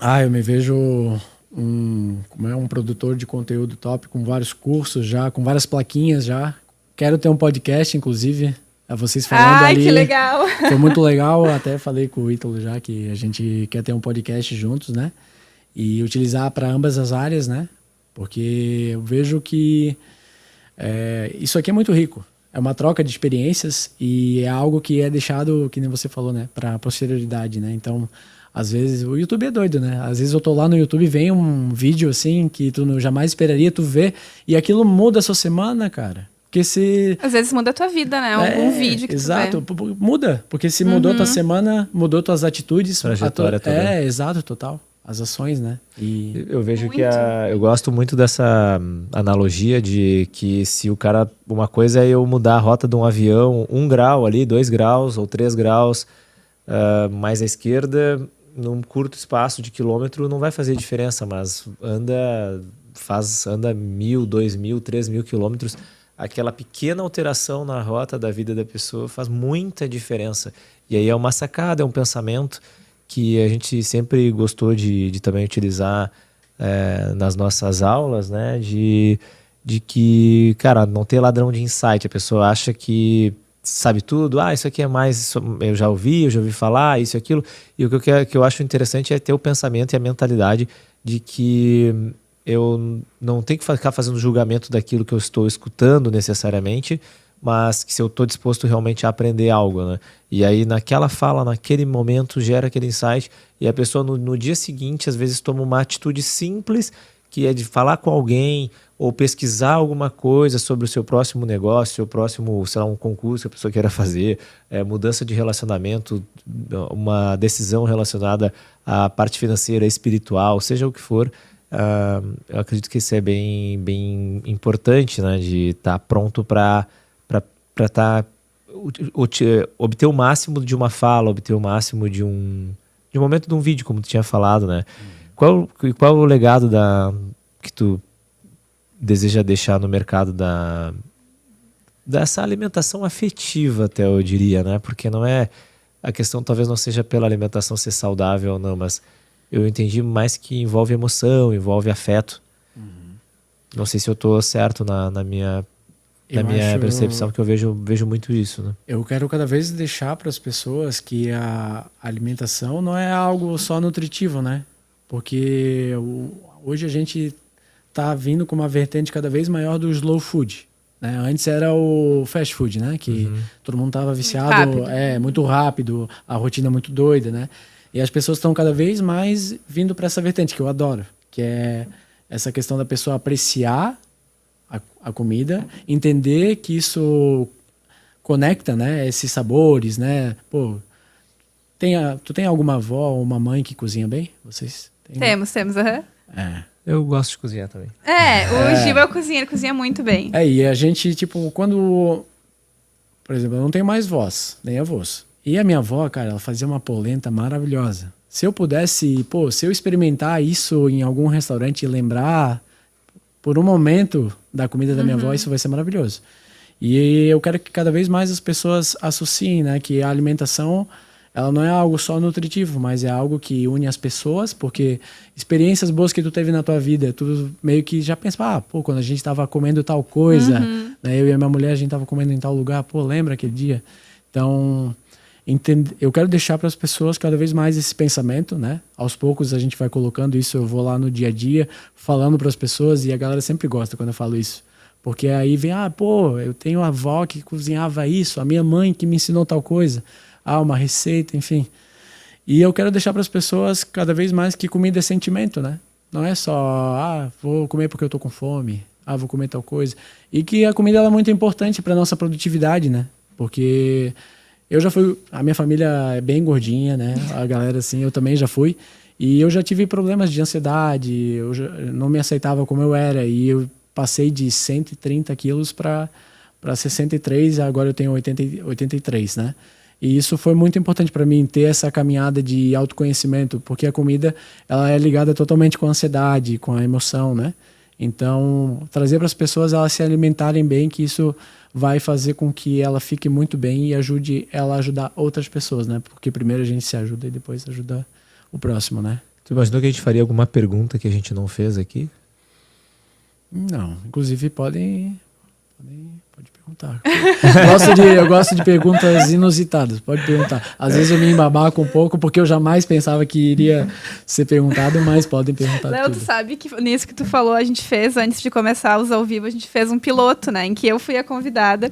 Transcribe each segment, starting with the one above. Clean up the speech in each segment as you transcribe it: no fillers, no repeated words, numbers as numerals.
Eu me vejo como um produtor de conteúdo top, com vários cursos já, com várias plaquinhas já. Quero ter um podcast, inclusive, vocês falando Ai, ali. que legal! Foi muito legal, até falei com o Ítalo já que a gente quer ter um podcast juntos, né? E utilizar para ambas as áreas, né? Porque eu vejo que isso aqui é muito rico. É uma troca de experiências e é algo que é deixado, que nem você falou, né? Para a posterioridade, né? Então, às vezes, o YouTube é doido, né? Às vezes eu tô lá no YouTube e vem um vídeo assim que tu jamais esperaria tu ver e aquilo muda a sua semana, cara. Porque se... Às vezes muda a tua vida, né? Um vídeo que exato, tu vê. muda. Porque se mudou tua semana, mudou tuas atitudes. Trajetória toda. Exato, total. As ações, né? E... Eu vejo que eu gosto muito dessa analogia de que se o cara... Uma coisa é eu mudar a rota de um avião 1 grau ali, 2 graus ou 3 graus mais à esquerda, num curto espaço de quilômetro não vai fazer diferença, mas anda 1.000, 2.000, 3.000 quilômetros. Aquela pequena alteração na rota da vida da pessoa faz muita diferença. E aí é uma sacada, é um pensamento que a gente sempre gostou de também utilizar nas nossas aulas, né? De que, cara, não ter ladrão de insight. A pessoa acha que sabe tudo. Isso aqui é mais... eu já ouvi falar, isso e aquilo. E o que eu acho interessante é ter o pensamento e a mentalidade de que eu não tenho que ficar fazendo julgamento daquilo que eu estou escutando necessariamente, mas que se eu estou disposto realmente a aprender algo, né? E aí naquela fala, naquele momento, gera aquele insight e a pessoa no dia seguinte, às vezes, toma uma atitude simples, que é de falar com alguém ou pesquisar alguma coisa sobre o seu próximo negócio, seu próximo, sei lá, um concurso que a pessoa queira fazer, mudança de relacionamento, uma decisão relacionada à parte financeira, espiritual, seja o que for. Eu acredito que isso é bem, bem importante, né? De estar pronto para obter o máximo de uma fala, obter o máximo de um momento de um vídeo, como tu tinha falado, né? Qual o legado que tu deseja deixar no mercado dessa alimentação afetiva, até eu diria, né? Porque não é... A questão talvez não seja pela alimentação ser saudável ou não, mas eu entendi mais que envolve emoção, envolve afeto. Não sei se eu estou certo na minha percepção, que eu vejo muito isso, né? Eu quero cada vez deixar para as pessoas que a alimentação não é algo só nutritivo, né? Porque hoje a gente está vindo com uma vertente cada vez maior do slow food, né? Antes era o fast food, né? Que todo mundo estava viciado, muito rápido, a rotina muito doida, né? E as pessoas estão cada vez mais vindo para essa vertente, que eu adoro, que é essa questão da pessoa apreciar a comida, entender que isso conecta, né? Esses sabores, né? Pô, tu tem alguma avó ou uma mãe que cozinha bem? Vocês têm? Temos, aham. Eu gosto de cozinhar também. O Giba ele cozinha muito bem. E a gente, tipo, quando... Por exemplo, eu não tenho mais voz, nem avós. E a minha avó, cara, ela fazia uma polenta maravilhosa. Se eu pudesse, se eu experimentar isso em algum restaurante e lembrar por um momento da comida da minha avó, isso vai ser maravilhoso. E eu quero que cada vez mais as pessoas associem, né, que a alimentação, ela não é algo só nutritivo, mas é algo que une as pessoas, porque experiências boas que tu teve na tua vida, tu meio que já pensa, quando a gente tava comendo tal coisa, né, eu e a minha mulher, a gente tava comendo em tal lugar, lembra aquele dia? Então... eu quero deixar para as pessoas cada vez mais esse pensamento, né? Aos poucos a gente vai colocando isso, eu vou lá no dia a dia falando para as pessoas e a galera sempre gosta quando eu falo isso. Porque aí vem, eu tenho a avó que cozinhava isso, a minha mãe que me ensinou tal coisa, uma receita, enfim. E eu quero deixar para as pessoas cada vez mais que comida é sentimento, né? Não é só, vou comer porque eu tô com fome, vou comer tal coisa. E que a comida ela é muito importante para nossa produtividade, né? Porque... eu já fui... A minha família é bem gordinha, né? A galera, assim, eu também já fui. E eu já tive problemas de ansiedade, eu não me aceitava como eu era. E eu passei de 130 quilos para 63, agora eu tenho 83, né? E isso foi muito importante para mim, ter essa caminhada de autoconhecimento, porque a comida, ela é ligada totalmente com a ansiedade, com a emoção, né? Então, trazer para as pessoas elas se alimentarem bem, que isso vai fazer com que ela fique muito bem e ajude ela a ajudar outras pessoas, né? Porque primeiro a gente se ajuda e depois ajuda o próximo, né? Tu imaginou que a gente faria alguma pergunta que a gente não fez aqui? Não, inclusive pode perguntar. Eu gosto de perguntas inusitadas, pode perguntar. Às vezes eu me embabaco um pouco, porque eu jamais pensava que iria ser perguntado, mas podem perguntar Léo, tudo. tu sabe que nisso que tu falou, a gente fez, antes de começar os ao vivo, a gente fez um piloto, né, em que eu fui a convidada.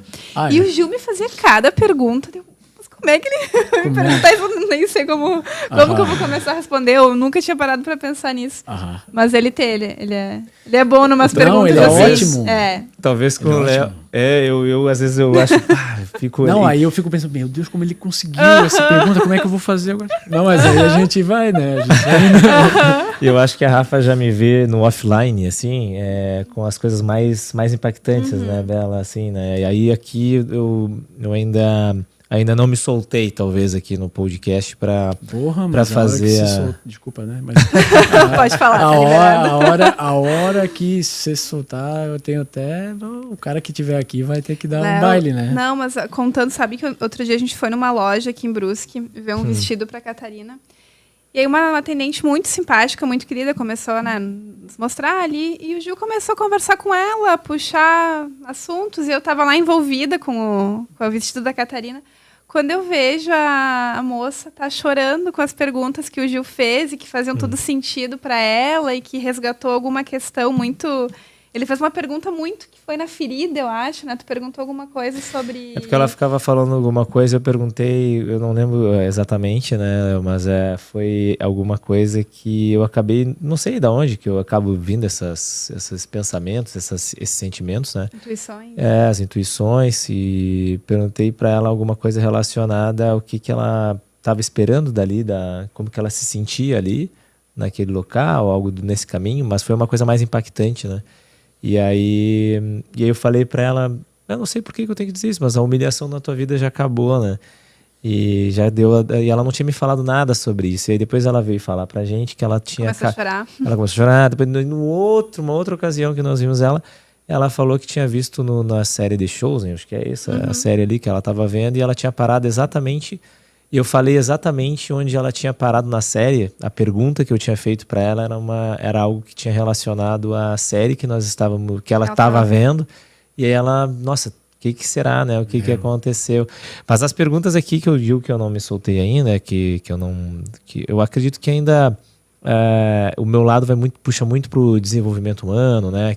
E o Gil me fazia cada pergunta, mas como é que ele me perguntar isso? Eu nem sei como que eu vou começar a responder, eu nunca tinha parado pra pensar nisso. Mas ele é bom numas perguntas ele é assim. ótimo. Talvez com o Léo. Eu às vezes eu acho, fico Não, aí eu fico pensando, meu Deus, como ele conseguiu essa pergunta, como é que eu vou fazer agora? Não, mas aí a gente vai, né? Eu acho que a Rafa já me vê no offline, assim, com as coisas mais impactantes, né, Bela, assim, né? E aí aqui eu ainda não me soltei, talvez, aqui no podcast para fazer Desculpa, né? Mas pode falar, a hora que você soltar, eu tenho até... O cara que tiver aqui vai ter que dar um baile, né? Não, mas contando, sabe que outro dia a gente foi numa loja aqui em Brusque, ver um vestido pra Catarina. E aí uma atendente muito simpática, muito querida, começou a nos mostrar ali, e o Gil começou a conversar com ela, puxar assuntos, e eu tava lá envolvida com o vestido da Catarina. Quando eu vejo a moça tá chorando com as perguntas que o Gil fez e que faziam todo sentido para ela e que resgatou alguma questão muito... Ele fez uma pergunta muito que foi na ferida, eu acho, né? Tu perguntou alguma coisa sobre... É porque ela ficava falando alguma coisa, eu perguntei, eu não lembro exatamente, né? Mas foi alguma coisa que eu acabei, não sei de onde, que eu acabo vindo esses pensamentos, esses sentimentos, né? Intuições. As intuições, e perguntei para ela alguma coisa relacionada ao que ela estava esperando dali, como que ela se sentia ali, naquele local, algo nesse caminho, mas foi uma coisa mais impactante, né? E aí eu falei pra ela, eu não sei por que eu tenho que dizer isso, mas a humilhação na tua vida já acabou, né? E já deu, e ela não tinha me falado nada sobre isso. E aí depois ela veio falar pra gente que ela tinha... Começou a chorar. Ela começou a chorar. Depois, uma outra ocasião que nós vimos ela falou que tinha visto na série The Chosen, acho que é essa, a série ali que ela tava vendo, e ela tinha parado exatamente... E eu falei exatamente onde ela tinha parado na série. A pergunta que eu tinha feito para ela era algo que tinha relacionado à série que ela estava vendo. E aí ela, nossa, o que será, né? O que aconteceu? Mas as perguntas aqui que eu digo que eu não me soltei ainda, que eu acredito que ainda o meu lado puxa muito para o desenvolvimento humano, né?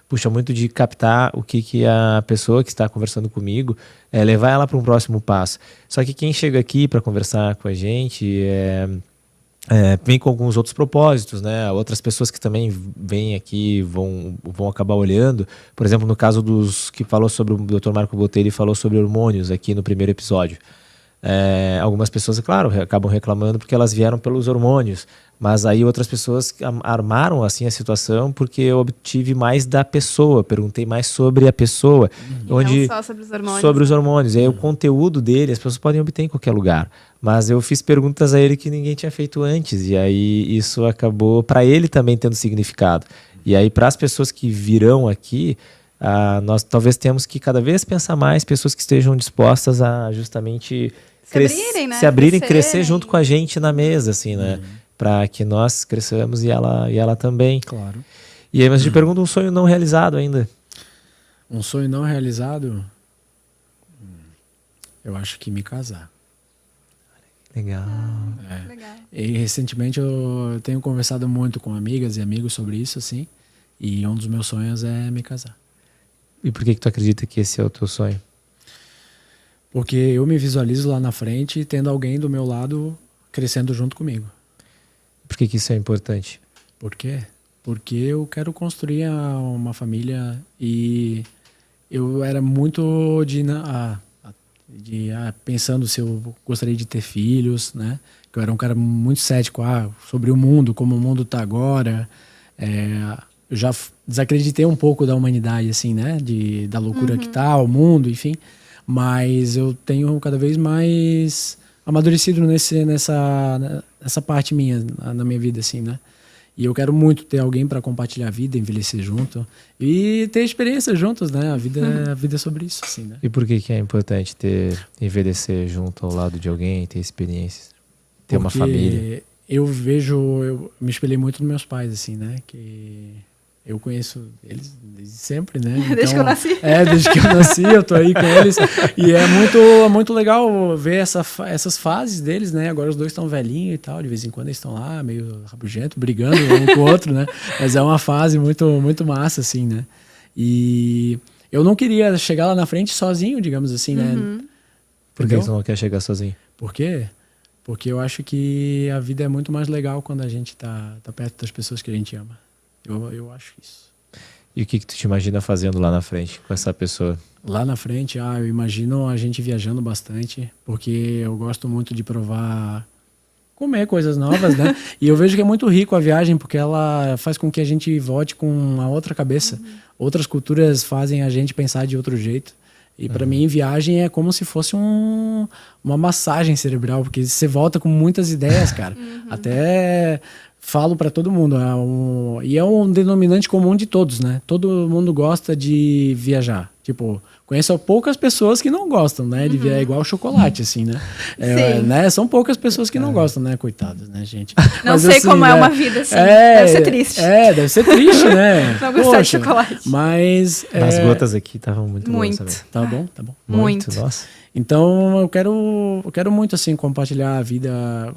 Puxa muito de captar o que a pessoa que está conversando comigo, levar ela para um próximo passo. Só que quem chega aqui para conversar com a gente vem com alguns outros propósitos, né? Outras pessoas que também vêm aqui vão acabar olhando. Por exemplo, no caso dos que falou sobre o Dr. Marco Botelho, falou sobre hormônios aqui no primeiro episódio. Algumas pessoas, claro, acabam reclamando porque elas vieram pelos hormônios, mas aí outras pessoas armaram assim a situação porque eu obtive mais da pessoa, perguntei mais sobre a pessoa, não só sobre os hormônios. Sobre os hormônios. E aí o conteúdo dele as pessoas podem obter em qualquer lugar, mas eu fiz perguntas a ele que ninguém tinha feito antes, e aí isso acabou para ele também tendo significado. E aí para as pessoas que virão aqui, nós talvez temos que cada vez pensar mais pessoas que estejam dispostas a justamente se abrirem, crescer junto com a gente na mesa, assim, né? Para que nós cresçamos e ela também. Claro. E aí, mas te pergunto, um sonho não realizado ainda? Um sonho não realizado? Eu acho que me casar. Legal. Legal. E recentemente eu tenho conversado muito com amigas e amigos sobre isso, assim. E um dos meus sonhos é me casar. E por que tu acredita que esse é o teu sonho? Porque eu me visualizo lá na frente tendo alguém do meu lado crescendo junto comigo. Por que isso é importante? Por quê? Porque eu quero construir uma família e eu era muito pensando se eu gostaria de ter filhos, né? Que eu era um cara muito cético sobre o mundo, como o mundo está agora. Eu já desacreditei um pouco da humanidade, assim, né? Da loucura que tá o mundo, enfim. Mas eu tenho cada vez mais amadurecido nessa parte minha, na minha vida, assim, né? E eu quero muito ter alguém para compartilhar a vida, envelhecer junto e ter experiências juntos, né? A vida é sobre isso, assim, né? E por que é importante envelhecer junto ao lado de alguém, ter experiências, ter uma família? eu me espelhei muito nos meus pais, assim, né? Que eu conheço eles desde sempre, né? Então, desde que eu nasci. Desde que eu nasci, eu tô aí com eles. E é muito legal ver essas fases deles, né? Agora os dois estão velhinhos e tal, de vez em quando eles estão lá, meio rabugento, brigando um com o outro, né? Mas é uma fase muito massa, assim, né? E eu não queria chegar lá na frente sozinho, digamos assim, né? Por que você não quer chegar sozinho? Por quê? Porque eu acho que a vida é muito mais legal quando a gente tá perto das pessoas que a gente ama. Eu acho isso. E o que tu te imagina fazendo lá na frente com essa pessoa? Lá na frente, eu imagino a gente viajando bastante, porque eu gosto muito de provar, comer coisas novas, né? E eu vejo que é muito rico a viagem, porque ela faz com que a gente volte com uma outra cabeça. Outras culturas fazem a gente pensar de outro jeito. E para mim, viagem é como se fosse uma massagem cerebral, porque você volta com muitas ideias, cara. Até falo para todo mundo, e é um denominante comum de todos, né? Todo mundo gosta de viajar. Tipo, conheço poucas pessoas que não gostam, né? De viajar igual chocolate, assim, né? Né? São poucas pessoas que não gostam, né? Coitadas, né, gente? Não Mas, sei assim, como é uma vida assim. Deve ser triste. Deve ser triste, né? Não gostar de chocolate. Mas... As gotas aqui estavam muito boas também. Tá bom, tá bom. Muito. Nossa. Então eu quero muito assim compartilhar a vida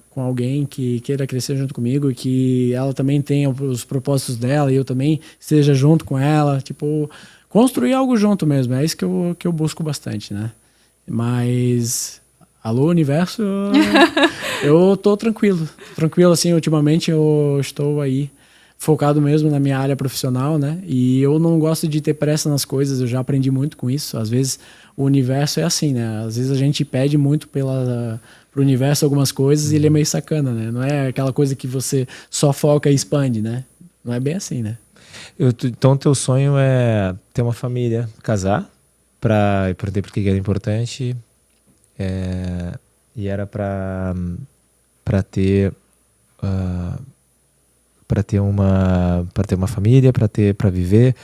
com alguém que queira crescer junto comigo e que ela também tenha os propósitos dela e eu também esteja junto com ela, tipo, construir algo junto mesmo. É isso que eu busco bastante, né? Mas alô, universo, eu tô tranquilo assim, ultimamente eu estou aí focado mesmo na minha área profissional, né? E eu não gosto de ter pressa nas coisas, eu já aprendi muito com isso. Às vezes o universo é assim, né? Às vezes a gente pede muito pro universo algumas coisas e ele é meio sacana, né? Não é aquela coisa que você só foca e expande, né? Não é bem assim, né? Então, teu sonho é ter uma família, casar, eu perguntei porque era importante, e era para ter uma família, para viver.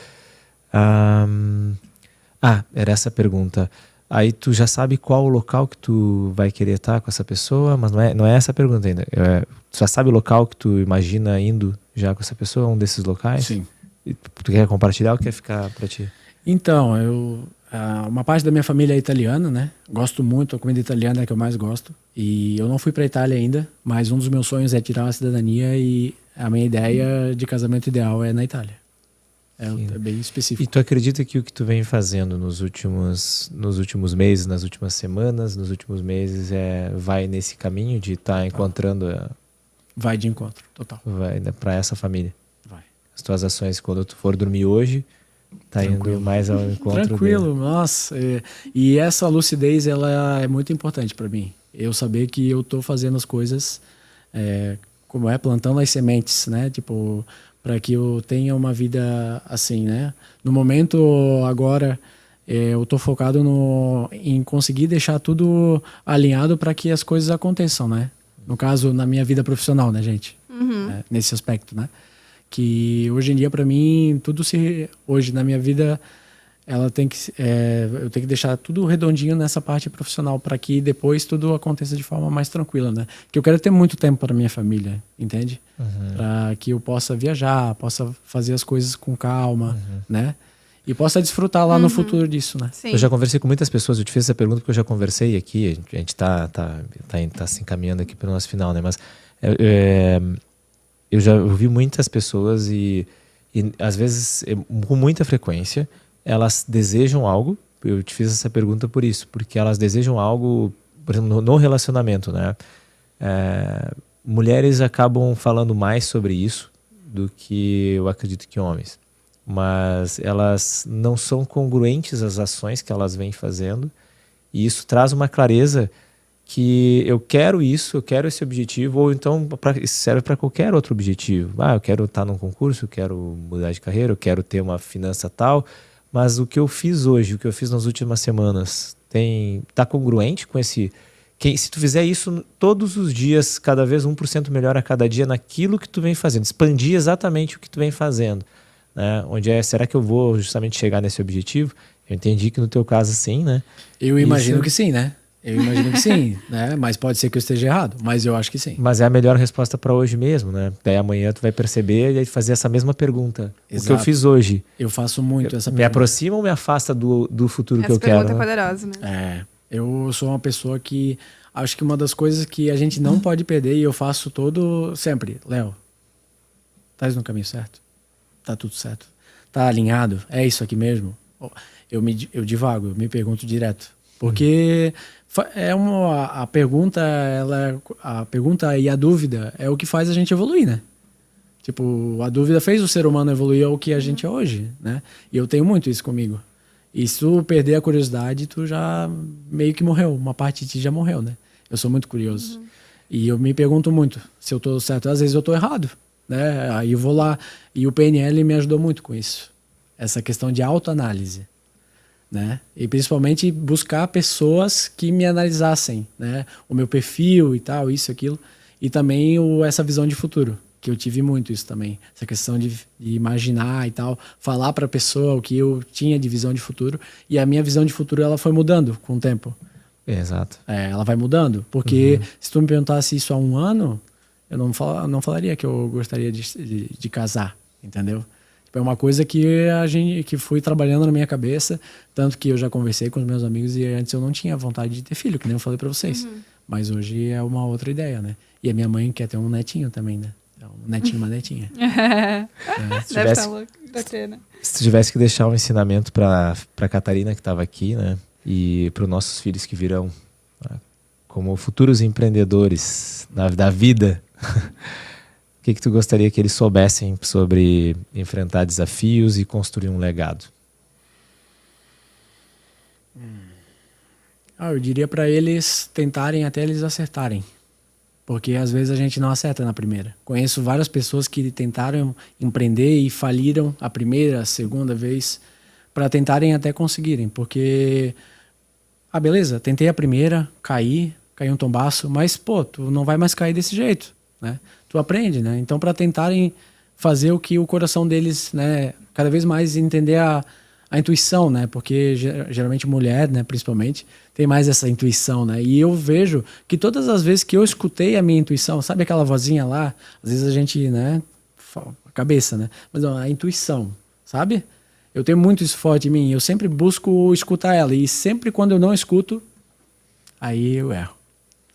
Era essa a pergunta. Aí tu já sabe qual o local que tu vai querer estar com essa pessoa, mas não é essa a pergunta ainda. Tu já sabe o local que tu imagina indo já com essa pessoa, um desses locais? Sim. E tu quer compartilhar ou quer ficar para ti? Então, uma parte da minha família é italiana, né? Gosto muito, a comida italiana é a que eu mais gosto. E eu não fui para a Itália ainda, mas um dos meus sonhos é tirar a cidadania e a minha ideia de casamento ideal é na Itália. É bem específico. E tu acredita que o que tu vem fazendo nos últimos meses, nas últimas semanas, nos últimos meses, vai nesse caminho de estar encontrando... Vai de encontro, total. Vai, né, para essa família. Vai. As tuas ações, quando tu for dormir hoje, tá indo mais ao encontro Tranquilo, dele. Nossa. E essa lucidez, ela é muito importante para mim. Eu saber que eu tô fazendo as coisas, como plantando as sementes, né? Tipo, para que eu tenha uma vida assim, né? No momento agora, eu tô focado em conseguir deixar tudo alinhado para que as coisas aconteçam, né? No caso, na minha vida profissional, né, gente? Nesse aspecto, né? Que hoje em dia, para mim, hoje na minha vida, eu tenho que deixar tudo redondinho nessa parte profissional para que depois tudo aconteça de forma mais tranquila, né? Que eu quero ter muito tempo para minha família, entende? Para que eu possa viajar, possa fazer as coisas com calma, né? E possa desfrutar lá no futuro disso, né? Sim. Eu já conversei com muitas pessoas, eu te fiz essa pergunta porque eu já conversei aqui, a gente tá se encaminhando aqui para o nosso final, né? Mas eu já ouvi muitas pessoas e às vezes, com muita frequência, elas desejam algo. Eu te fiz essa pergunta por isso, porque elas desejam algo, por exemplo, no relacionamento, né? Mulheres acabam falando mais sobre isso do que eu acredito que homens. Mas elas não são congruentes às ações que elas vêm fazendo, e isso traz uma clareza que eu quero isso, eu quero esse objetivo, ou então isso serve para qualquer outro objetivo. Eu quero estar num concurso, eu quero mudar de carreira, eu quero ter uma finança tal, mas o que eu fiz hoje, o que eu fiz nas últimas semanas, tá congruente com esse... Se tu fizer isso todos os dias, cada vez 1% melhor a cada dia naquilo que tu vem fazendo, expandir exatamente o que tu vem fazendo, né? Será que eu vou justamente chegar nesse objetivo? Eu entendi que no teu caso sim, né? Eu imagino que sim, né? Eu imagino que sim, né? Mas pode ser que eu esteja errado, mas eu acho que sim. Mas é a melhor resposta para hoje mesmo, né? Daí amanhã tu vai perceber e aí fazer essa mesma pergunta. Exato. O que eu fiz hoje. Eu faço muito essa Me pergunta. aproxima ou me afasta do futuro que eu quero? Essa pergunta é Né? poderosa, né? Eu sou uma pessoa que acho que uma das coisas que a gente não pode perder, e eu faço sempre, Léo, tá no caminho certo? Tá tudo certo? Tá alinhado? É isso aqui mesmo? Eu divago, eu me pergunto direto. Porque a pergunta e a dúvida é o que faz a gente evoluir, né? Tipo, a dúvida fez o ser humano evoluir ao que a gente é hoje, né? E eu tenho muito isso comigo. E se tu perder a curiosidade, tu já meio que morreu. Uma parte de ti já morreu, né? Eu sou muito curioso. E eu me pergunto muito se eu tô certo. Às vezes eu tô errado, né? Aí eu vou lá. E o PNL me ajudou muito com isso. Essa questão de autoanálise, né? E principalmente buscar pessoas que me analisassem, né? O meu perfil e tal, isso, aquilo. E também essa visão de futuro, que eu tive muito isso também. Essa questão de imaginar e tal, falar para a pessoa o que eu tinha de visão de futuro. E a minha visão de futuro, ela foi mudando com o tempo. Exato. Ela vai mudando. Porque se tu me perguntasse isso há um ano, eu não falaria que eu gostaria de casar, entendeu? É uma coisa que fui trabalhando na minha cabeça, tanto que eu já conversei com os meus amigos e antes eu não tinha vontade de ter filho, que nem eu falei para vocês. Mas hoje é uma outra ideia, né? E a minha mãe quer ter um netinho também, né? Um netinho, uma netinha. Deve estar louco da pena. Se tu tivesse que deixar um ensinamento para Catarina que estava aqui, né? E para os nossos filhos que virão, né? Como futuros empreendedores da vida, o que tu gostaria que eles soubessem sobre enfrentar desafios e construir um legado? Eu diria para eles tentarem até eles acertarem. Porque às vezes a gente não acerta na primeira. Conheço várias pessoas que tentaram empreender e faliram a primeira, a segunda vez, para tentarem até conseguirem. Porque, beleza, tentei a primeira, caí um tombaço, mas, tu não vai mais cair desse jeito, né? Tu aprende, né? Então, para tentarem fazer o que o coração deles, né, cada vez mais entender a intuição, né? Porque geralmente mulher, né, principalmente, tem mais essa intuição, né? E eu vejo que todas as vezes que eu escutei a minha intuição, sabe aquela vozinha lá? Às vezes a gente, né, a cabeça, né? Mas não, a intuição, sabe? Eu tenho muito isso forte em mim, eu sempre busco escutar ela e sempre quando eu não escuto, aí eu erro.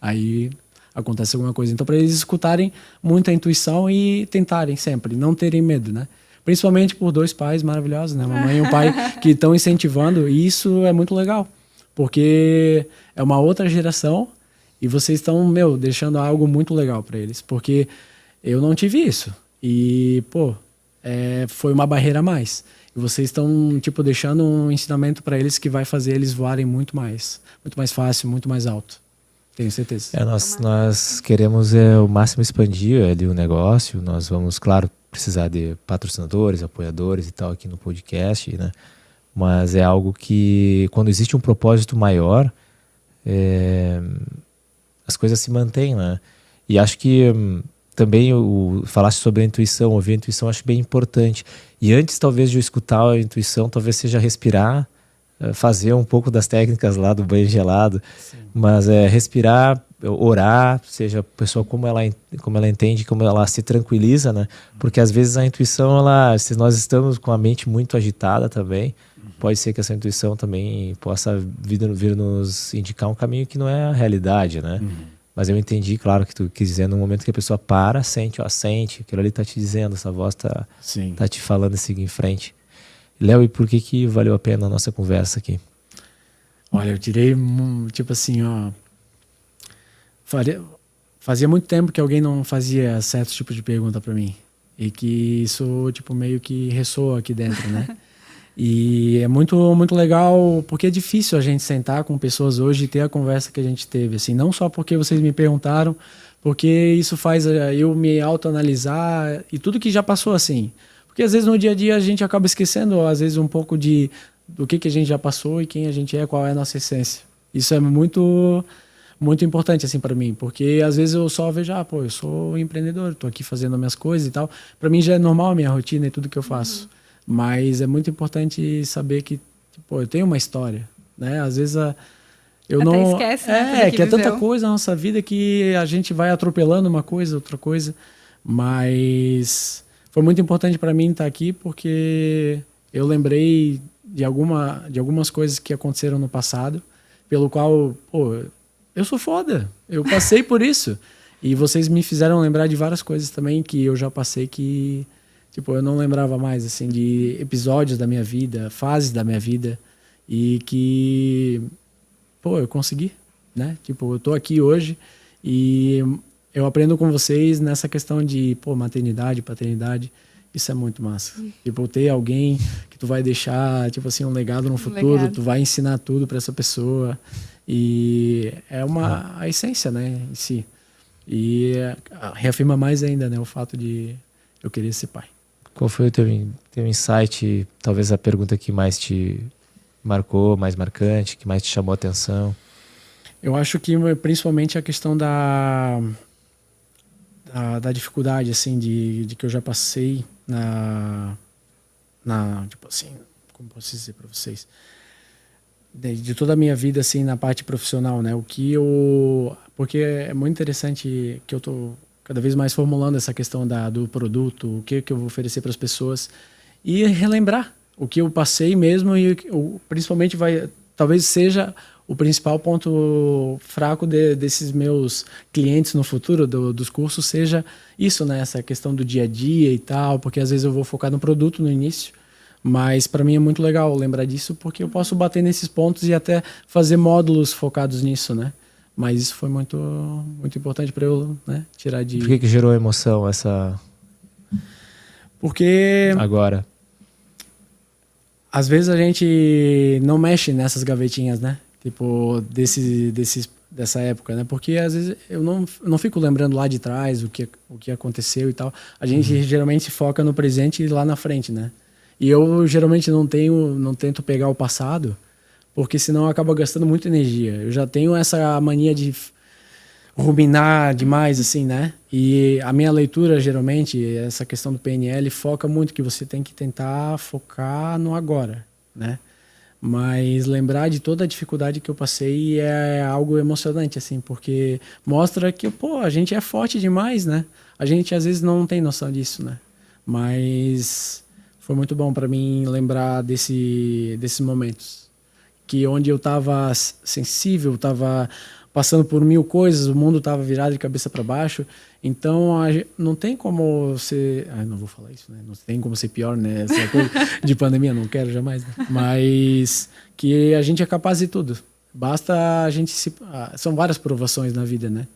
Aí acontece alguma coisa. Então, para eles escutarem muito a intuição e tentarem sempre, não terem medo, né? Principalmente por dois pais maravilhosos, né? Uma mãe e um pai que estão incentivando, e isso é muito legal, porque é uma outra geração e vocês estão, deixando algo muito legal para eles, porque eu não tive isso e, foi uma barreira a mais. E vocês estão, deixando um ensinamento para eles que vai fazer eles voarem muito mais fácil, muito mais alto. Tenho certeza. Nós queremos o máximo expandir ali o negócio. Nós vamos, claro, precisar de patrocinadores, apoiadores e tal aqui no podcast, né? Mas é algo que, quando existe um propósito maior, as coisas se mantêm, né? E acho que também falasse sobre a intuição, ouvir a intuição, acho bem importante. E antes, talvez, de eu escutar a intuição, talvez seja respirar, fazer um pouco das técnicas lá do banho gelado. Sim. Mas respirar, orar, seja a pessoa como ela entende, como ela se tranquiliza, né? Porque às vezes a intuição, se nós estamos com a mente muito agitada também, pode ser que essa intuição também possa vir nos indicar um caminho que não é a realidade, né? Mas eu entendi, claro, que tu quis dizer, no momento que a pessoa para, sente, aquilo ali tá te dizendo, essa voz tá te falando e seguir em frente. Léo, e por que valeu a pena a nossa conversa aqui? Olha, eu tirei, fazia muito tempo que alguém não fazia certo tipo de pergunta para mim. E que isso, meio que ressoa aqui dentro, né? E é muito, muito legal, porque é difícil a gente sentar com pessoas hoje e ter a conversa que a gente teve, assim, não só porque vocês me perguntaram, porque isso faz eu me autoanalisar e tudo que já passou, assim. Porque às vezes no dia a dia a gente acaba esquecendo, às vezes, um pouco do que a gente já passou e quem a gente é, qual é a nossa essência. Isso é muito, muito importante, assim, para mim, porque às vezes eu só vejo, eu sou empreendedor, tô aqui fazendo as minhas coisas e tal. Para mim já é normal a minha rotina e tudo que eu faço. Mas é muito importante saber que, eu tenho uma história, né? Às vezes Eu Até não esquece, né, tudo que é tanta viveu. coisa na nossa vida que a gente vai atropelando uma coisa, outra coisa. Mas foi muito importante para mim estar aqui porque eu lembrei de algumas coisas que aconteceram no passado, pelo qual, pô, eu sou foda. Eu passei por isso. E vocês me fizeram lembrar de várias coisas também que eu já passei que, tipo, eu não lembrava mais, assim, de episódios da minha vida, fases da minha vida. E que, pô, eu consegui, né? Tipo, eu tô aqui hoje e eu aprendo com vocês nessa questão de, pô, maternidade, paternidade. Isso é muito massa. Tipo, ter alguém que tu vai deixar, tipo assim, um legado no futuro, legado. tu vai ensinar tudo para essa pessoa. E é a essência, né, em si. E reafirma mais ainda, né, o fato de eu querer ser pai. Qual foi o teu insight, talvez a pergunta que mais te marcou, mais marcante, que mais te chamou a atenção? Eu acho que principalmente a questão da dificuldade, assim, de que eu já passei tipo assim, como posso dizer para vocês? De toda a minha vida, assim, na parte profissional, né? Porque é muito interessante que eu tô cada vez mais formulando essa questão do produto, o que eu vou oferecer para as pessoas e relembrar o que eu passei mesmo e principalmente talvez seja o principal ponto fraco desses meus clientes no futuro dos cursos seja isso, né? Essa questão do dia a dia e tal, porque às vezes eu vou focar no produto no início, mas para mim é muito legal lembrar disso porque eu posso bater nesses pontos e até fazer módulos focados nisso, né? Mas isso foi muito, muito importante para eu, né, tirar de... Por que gerou emoção essa... Porque... Agora. Às vezes a gente não mexe nessas gavetinhas, né? Tipo, dessa época, né? Porque às vezes eu não fico lembrando lá de trás o que aconteceu e tal. A gente geralmente foca no presente e lá na frente, né? E eu geralmente não tento pegar o passado, porque senão acaba gastando muita energia. Eu já tenho essa mania de ruminar demais, assim, né? E a minha leitura, geralmente, essa questão do PNL, foca muito que você tem que tentar focar no agora, né? Mas lembrar de toda a dificuldade que eu passei é algo emocionante, assim, porque mostra que, pô, a gente é forte demais, né? A gente, às vezes, não tem noção disso, né? Mas foi muito bom para mim lembrar desses momentos. Que onde eu estava sensível, estava passando por 1000 coisas, o mundo estava virado de cabeça para baixo. Então, não tem como ser... não vou falar isso, né? Não tem como ser pior, né? Essa coisa de pandemia, não quero jamais. Né? Mas que a gente é capaz de tudo. Basta a gente são várias provações na vida, né?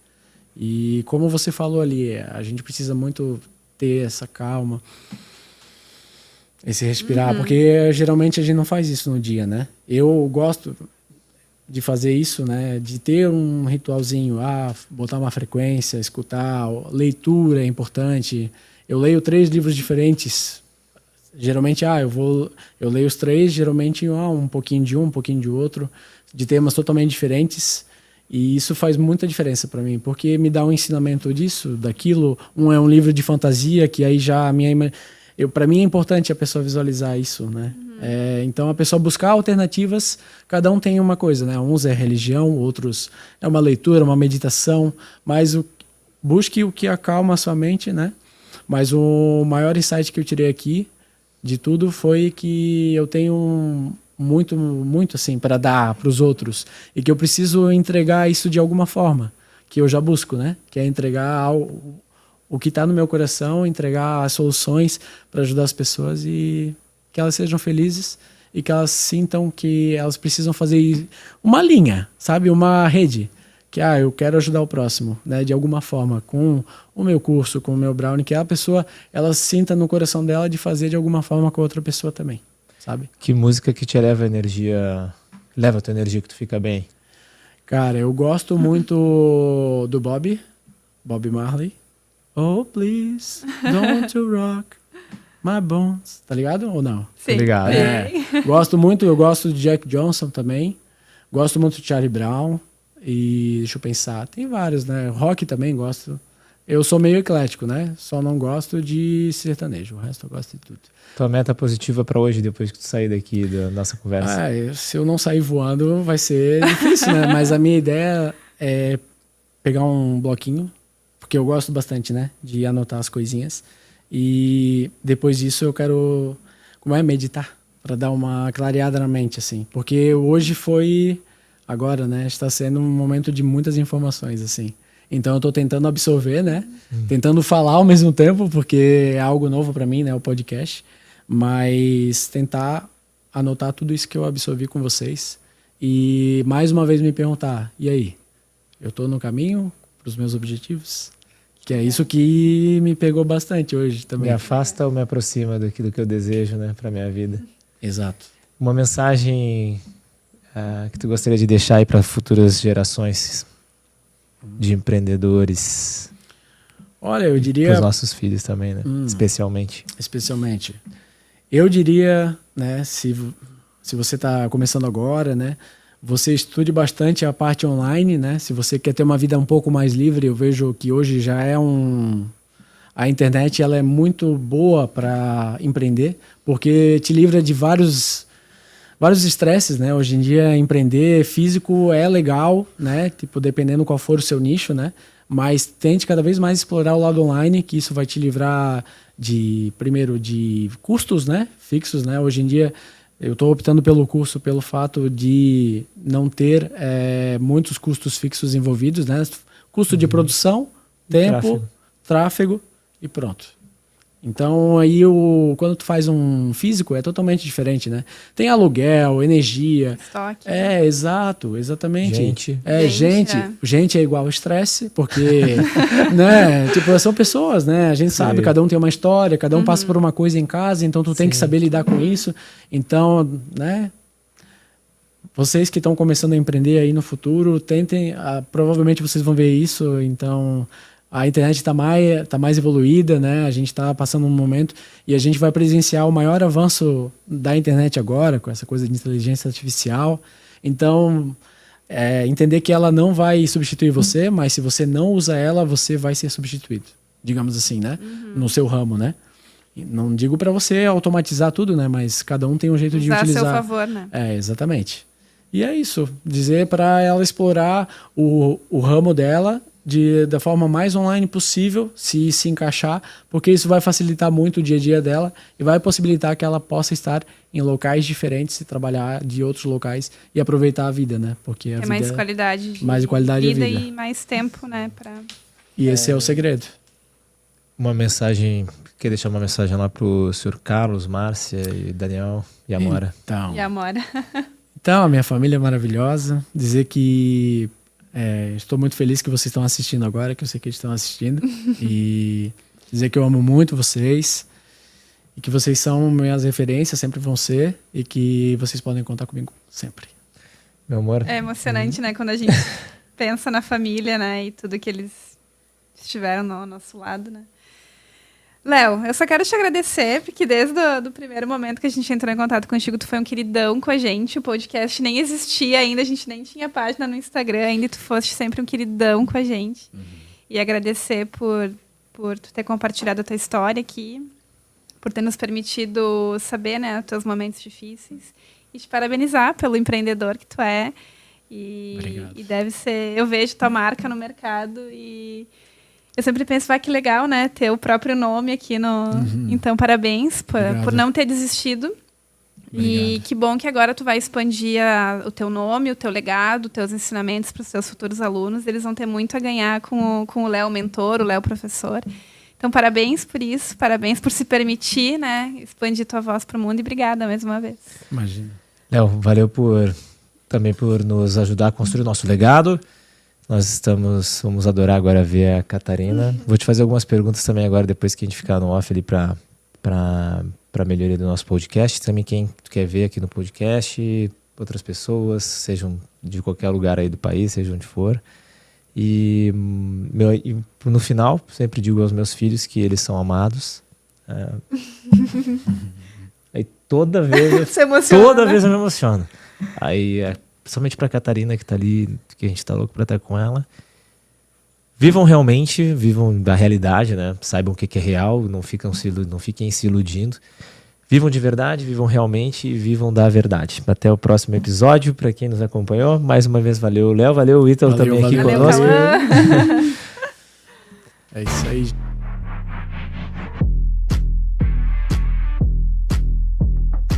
E como você falou ali, a gente precisa muito ter essa calma, esse respirar, porque geralmente a gente não faz isso no dia, né? Eu gosto de fazer isso, né? De ter um ritualzinho, botar uma frequência, escutar, leitura é importante. Eu leio 3 livros diferentes. Geralmente, eu leio os 3, geralmente um pouquinho de um pouquinho de outro, de temas totalmente diferentes. E isso faz muita diferença para mim, porque me dá um ensinamento disso, daquilo. É um livro de fantasia, que aí já para mim é importante a pessoa visualizar isso, né? Então a pessoa buscar alternativas, cada um tem uma coisa, né? Uns é religião, outros é uma leitura, uma meditação, mas busque o que acalma a sua mente, né? Mas o maior insight que eu tirei aqui de tudo foi que eu tenho muito, muito assim para dar para os outros e que eu preciso entregar isso de alguma forma, que eu já busco, né? Que é entregar o que está no meu coração, entregar as soluções para ajudar as pessoas e que elas sejam felizes e que elas sintam que elas precisam fazer uma linha, sabe? Uma rede. Que eu quero ajudar o próximo, né? De alguma forma, com o meu curso, com o meu brownie, que a pessoa ela sinta no coração dela de fazer de alguma forma com a outra pessoa também, sabe? Que música que te leva a tua energia que tu fica bem? Cara, eu gosto muito do Bob Marley. Oh, please, don't you rock my bones. Tá ligado ou não? Sim. Obrigado. Eu gosto de Jack Johnson também. Gosto muito de Charlie Brown. E deixa eu pensar, tem vários, né? Rock também gosto. Eu sou meio eclético, né? Só não gosto de sertanejo. O resto eu gosto de tudo. Tua meta positiva para hoje, depois que tu sair daqui da nossa conversa? Se eu não sair voando, vai ser difícil, né? Mas a minha ideia é pegar um bloquinho, porque eu gosto bastante, né? De anotar as coisinhas. E depois disso eu quero, meditar, para dar uma clareada na mente, assim. Porque hoje foi, agora, né? Está sendo um momento de muitas informações, assim. Então eu estou tentando absorver, né? Tentando falar ao mesmo tempo, porque é algo novo para mim, né? O podcast. Mas tentar anotar tudo isso que eu absorvi com vocês e mais uma vez me perguntar, e aí? Eu estou no caminho para os meus objetivos? Que é isso que me pegou bastante hoje também. Me afasta ou me aproxima daquilo que eu desejo, né, para minha vida? Exato. Uma mensagem que tu gostaria de deixar aí para futuras gerações de empreendedores? Olha, eu diria... Para os nossos filhos também, né? Especialmente. Eu diria, né, se você está começando agora, né, você estude bastante a parte online, né? Se você quer ter uma vida um pouco mais livre, eu vejo que hoje já é a internet ela é muito boa para empreender, porque te livra de vários estresses, né? Hoje em dia empreender físico é legal, né? Tipo, dependendo qual for o seu nicho, né? Mas tente cada vez mais explorar o lado online, que isso vai te livrar primeiro de custos, né? Fixos, né? Hoje em dia eu estou optando pelo curso pelo fato de não ter muitos custos fixos envolvidos, né? Custo de produção, tempo, tráfego e pronto. Então, aí, quando tu faz um físico, é totalmente diferente, né? Tem aluguel, energia. Estoque. Exato, exatamente. Gente. Gente é igual estresse, porque, né? Tipo, são pessoas, né? A gente sabe, cada um tem uma história, cada um passa por uma coisa em casa, então tu tem que saber lidar com isso. Então, né? Vocês que estão começando a empreender aí no futuro, tentem, provavelmente vocês vão ver isso, então... A internet está mais evoluída, né? A gente está passando um momento e a gente vai presenciar o maior avanço da internet agora, com essa coisa de inteligência artificial. Então, entender que ela não vai substituir você, mas se você não usa ela, você vai ser substituído. Digamos assim, né? No seu ramo, né? Não digo para você automatizar tudo, né? Mas cada um tem um jeito de utilizar. Usar a seu favor, né? Exatamente. E é isso. Dizer para ela explorar o ramo dela da forma mais online possível, se encaixar, porque isso vai facilitar muito o dia a dia dela e vai possibilitar que ela possa estar em locais diferentes e trabalhar de outros locais e aproveitar a vida, né? Porque a vida mais qualidade de vida e mais tempo, né? E esse é o segredo. Quer deixar uma mensagem lá pro senhor Carlos, Márcia e Daniel e Amora? Então, a minha família é maravilhosa. Dizer que estou muito feliz que vocês estão assistindo agora, que eu sei que eles estão assistindo. E dizer que eu amo muito vocês e que vocês são minhas referências, sempre vão ser, e que vocês podem contar comigo sempre. Meu amor. É emocionante, né? Quando a gente pensa na família, né? E tudo que eles estiveram ao nosso lado, né? Léo, eu só quero te agradecer, porque desde o primeiro momento que a gente entrou em contato contigo, tu foi um queridão com a gente, o podcast nem existia ainda, a gente nem tinha página no Instagram ainda, e tu foste sempre um queridão com a gente. E agradecer por tu ter compartilhado a tua história aqui, por ter nos permitido saber, né, os teus momentos difíceis, e te parabenizar pelo empreendedor que tu é. Obrigado. E deve ser... Eu vejo tua marca no mercado e... Eu sempre penso, que legal, né? Ter o próprio nome aqui no... Então, parabéns por não ter desistido. Obrigado. E que bom que agora tu vai expandir o teu nome, o teu legado, os teus ensinamentos para os teus futuros alunos. Eles vão ter muito a ganhar com o Léo mentor, o Léo professor. Então, parabéns por isso. Parabéns por se permitir, né? Expandir tua voz para o mundo. E obrigada mais uma vez. Imagina. Léo, valeu também por nos ajudar a construir o nosso legado. Nós vamos adorar agora ver a Catarina. Vou te fazer algumas perguntas também agora, depois que a gente ficar no off ali para melhoria do nosso podcast. Também quem tu quer ver aqui no podcast, outras pessoas, sejam de qualquer lugar aí do país, seja onde for. E no final, sempre digo aos meus filhos que eles são amados. Aí toda vez eu me emociono. Aí, principalmente pra Catarina, que tá ali, que a gente tá louco pra estar com ela. Vivam realmente, vivam da realidade, né? Saibam o que é real, não fiquem se iludindo. Vivam de verdade, vivam realmente e vivam da verdade. Até o próximo episódio, para quem nos acompanhou. Mais uma vez, valeu, Léo, valeu, o Ítalo também aqui conosco. É isso aí.